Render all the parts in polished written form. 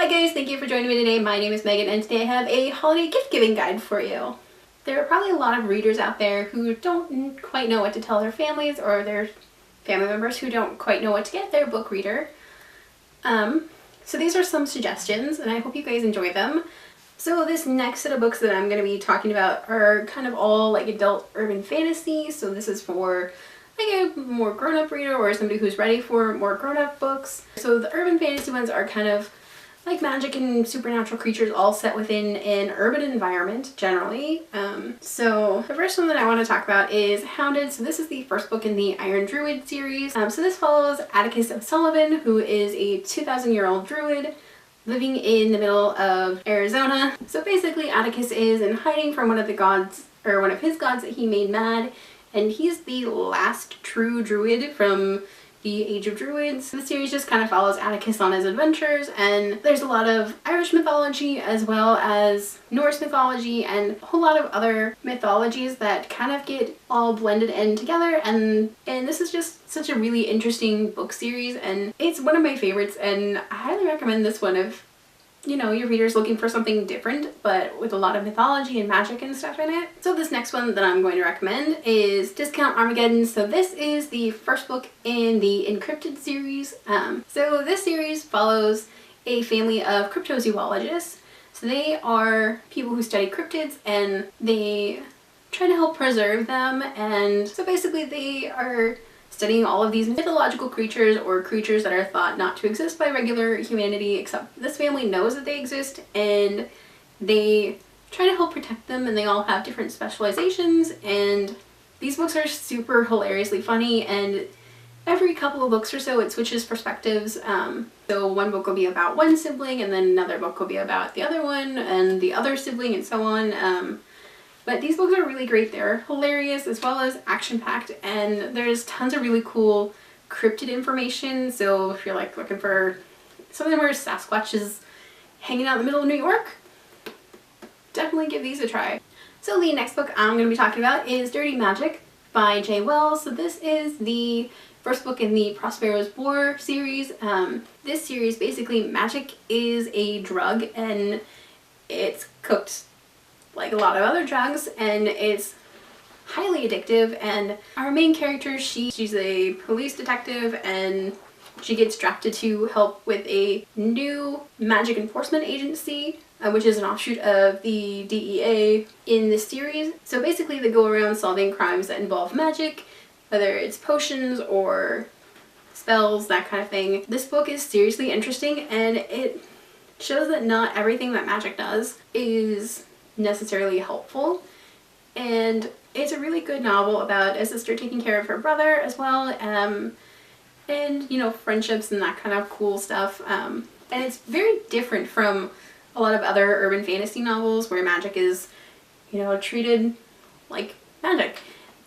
Hi guys, thank you for joining me today. My name is Megan and today I have a holiday gift giving guide for you. There are probably a lot of readers out there who don't quite know what to tell their families or their family members who don't quite know what to get their book reader. So these are some suggestions and I hope you guys enjoy them. So this next set of books that I'm going to be talking about are kind of all like adult urban fantasy. So this is for like a more grown-up reader or somebody who's ready for more grown-up books. So the urban fantasy ones are kind of like magic and supernatural creatures all set within an urban environment generally. So the first one that I want to talk about is Hounded. So this is the first book in the Iron Druid series. So this follows Atticus O'Sullivan, who is a 2,000-year-old druid living in the middle of Arizona. So basically Atticus is in hiding from one of the gods, or one of his gods that he made mad, and he's the last true druid from the Age of Druids. The series just kind of follows Atticus on his adventures, and there's a lot of Irish mythology as well as Norse mythology and a whole lot of other mythologies that kind of get all blended in together, and this is just such a really interesting book series, and it's one of my favorites, and I highly recommend this one if you know your reader's looking for something different but with a lot of mythology and magic and stuff in it. So this next one that I'm going to recommend is Discount Armageddon. So this is the first book in the Encrypted series. So this series follows a family of cryptozoologists. So they are people who study cryptids and they try to help preserve them, and so basically they are studying all of these mythological creatures or creatures that are thought not to exist by regular humanity, except this family knows that they exist and they try to help protect them, and they all have different specializations, and these books are super hilariously funny, and every couple of books or so it switches perspectives. So one book will be about one sibling and then another book will be about the other one and the other sibling and so on. But these books are really great. They're hilarious as well as action-packed, and there's tons of really cool cryptid information. So if you're like looking for something where Sasquatch is hanging out in the middle of New York, definitely give these a try. So the next book I'm going to be talking about is Dirty Magic by J. Wells. So this is the first book in the Prospero's War series. This series, basically magic is a drug and it's cooked like a lot of other drugs, and it's highly addictive, and our main character, she's a police detective, and she gets drafted to help with a new magic enforcement agency, which is an offshoot of the DEA in this series. So basically they go around solving crimes that involve magic, whether it's potions or spells, that kind of thing. This book is seriously interesting, and it shows that not everything that magic does is necessarily helpful, and it's a really good novel about a sister taking care of her brother as well, and you know, friendships and that kind of cool stuff, and it's very different from a lot of other urban fantasy novels where magic is, you know, treated like magic.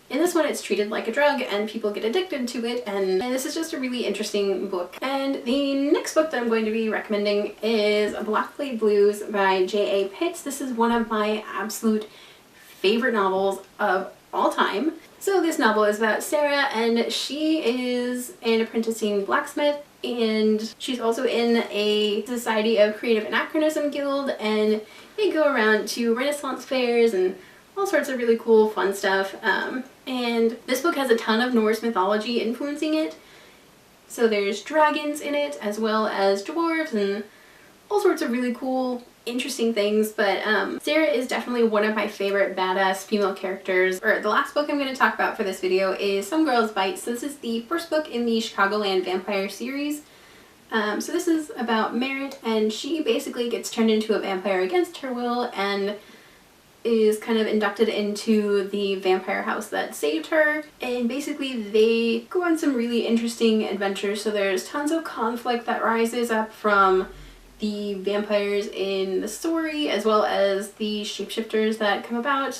In this one it's treated like a drug and people get addicted to it, and this is just a really interesting book. And the next book that I'm going to be recommending is Blackblade Blues by J.A. Pitts. This is one of my absolute favorite novels of all time. So this novel is about Sarah, and she is an apprenticing blacksmith, and she's also in a Society of Creative Anachronism guild, and they go around to Renaissance fairs and all sorts of really cool fun stuff. And this book has a ton of Norse mythology influencing it. So there's dragons in it as well as dwarves and all sorts of really cool, interesting things. But Sarah is definitely one of my favorite badass female characters. Or the last book I'm going to talk about for this video is Some Girls Bite. So this is the first book in the Chicagoland Vampire series. So this is about Merritt, and she basically gets turned into a vampire against her will and is kind of inducted into the vampire house that saved her, and basically they go on some really interesting adventures. So there's tons of conflict that rises up from the vampires in the story as well as the shapeshifters that come about.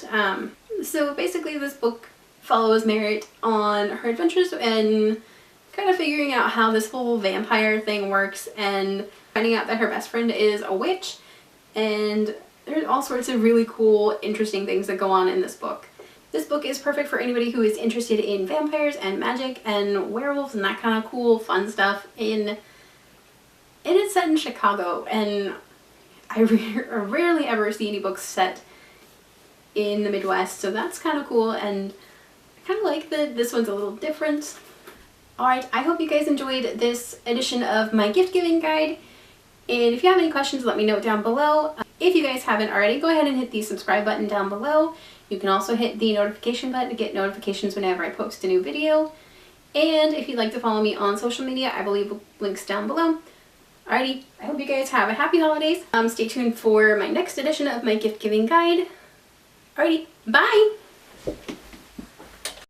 So basically this book follows Merritt on her adventures and kind of figuring out how this whole vampire thing works, and finding out that her best friend is a witch, and there's all sorts of really cool, interesting things that go on in this book. This book is perfect for anybody who is interested in vampires and magic and werewolves and that kind of cool, fun stuff in and it's set in Chicago, and I rarely ever see any books set in the Midwest, so that's kind of cool, and I kind of like that this one's a little different. Alright, I hope you guys enjoyed this edition of my gift giving guide, and if you have any questions, let me know down below. If you guys haven't already, go ahead and hit the subscribe button down below. You can also hit the notification button to get notifications whenever I post a new video. And if you'd like to follow me on social media, I will leave links down below. Alrighty, I hope you guys have a happy holidays. Stay tuned for my next edition of my gift giving guide. Alrighty, bye!